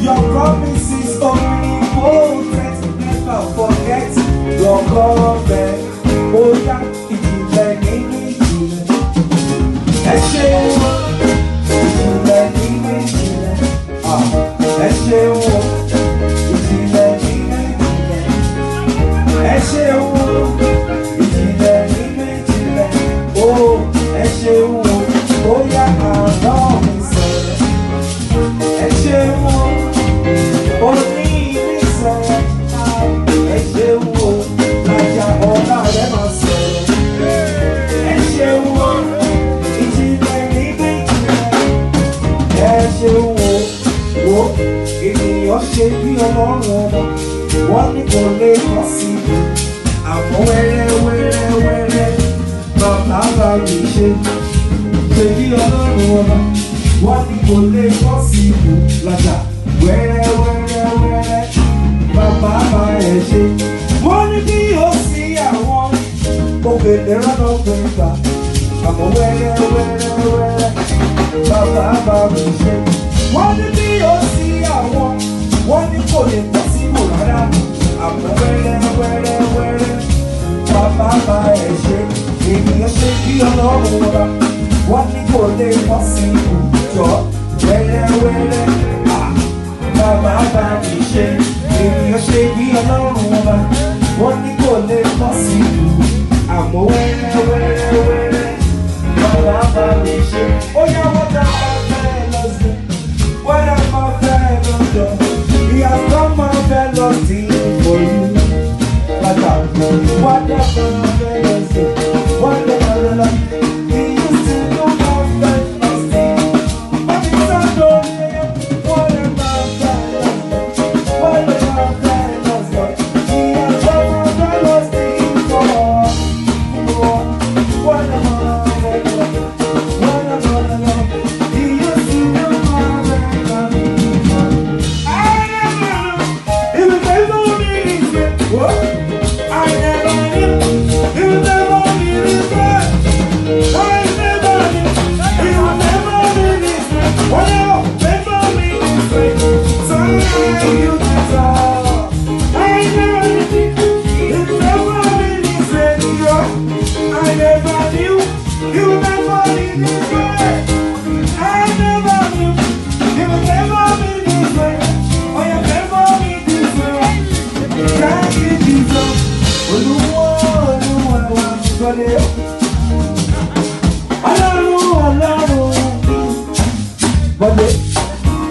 Your promises omnipotent, never forget your covenant. Oh yeah, ìjìnlẹ̀ nínú ìjìnlẹ̀. Ẹ ṣeun o, ìjìnlẹ̀ nínú ìjìnlẹ̀. Ẹ ṣeun o, ìjìnlẹ̀ nínú ìjìnlẹ̀. Ẹ ṣeun o, ìjìnlẹ̀ nínú ìjìnlẹ̀. Oh, ẹ ṣeun o, ó yá àná mi sọ̀rọ̀. Ẹ ṣeun o, òní mi sọ̀rọ̀. Ẹ ṣeun o, lájà ọ̀la rẹ̀ máa sọ̀rọ̀. Ẹ ṣeun o, ìjìnlẹ̀ nínú ìjìnlẹ̀. Ẹ ṣeun o, wo ènìyàn ṣe bí ọlọ́run ọmọ. Wọ́n ní kò lè kọ́ sí i. Àmọ́ wẹ́rẹ́ bàbá bá mi ṣe. Ṣe bí ọlọ́run ọmọ. Wọ́n ní kò lè kọ́ sí i. Lájà wẹ́rẹ́ bàbá bá ẹ̀ ṣe. Wọ́n ní bí ó sí àwọn òkèlè rọ́nà gbẹ̀gbà. Àmọ́ wẹ́rẹ́ bàbá bá mi ṣe. Wọ́n ní bí ó sí àwọn wọ́n ní kò lè pọ̀ sí ìwò rárá. Àmọ́ wẹ́rẹ́ bàbá bá ẹ̀ ṣe. Ènìyàn ṣe bí ọlọ́run ọba. Wọ́n ní kò lè pọ̀ sí ìwò jọ. Wẹ́rẹ́ bàbá bá mi ṣe. Ènìyàn ṣe bí ọlọ́run ọba. Wọ́n ní kò lè pọ̀ sí ìwò. Àmọ́ wẹ́rẹ́ bàbá bá mi ṣe. Ó yá wọ́n dá ọ̀fẹ́ lọ sí. Wọ́n dá ọ̀fẹ́ lọ́dọ̀. He has done marvelous things for you. What a marvelous thing. What a marvelous thing. He used to do marvelous things. But he's not done yet. What a marvelous thing. What a marvelous thing. He has done marvelous things for us. What a marvelous thing. What a marvelous thing. He used to do marvelous things.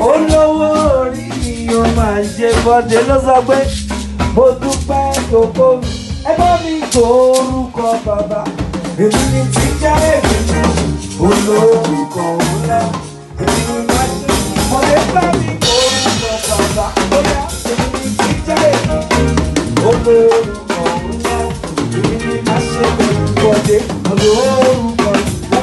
Olówó orí mi ò máa ṣe bọ́dé ló sọ pé mo dúpẹ́ kókó mi. Ẹ bá mi kó orúkọ bàbá. Èmi ni ti já èmi ní olórúkọ ńlá. Èmi ni máa ṣe bọ́dé bá mi kó orúkọ bàbá. Bóyá èmi ni ti já èmi ní olórúkọ ńlá. Èmi ni máa ṣe bọ́dé olórúkọ ńlá.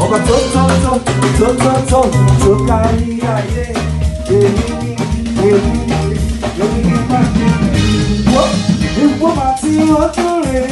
Ọba tó kárí ayé. Èmi ni máa ṣe ìwọ máa tí ó tún rè é.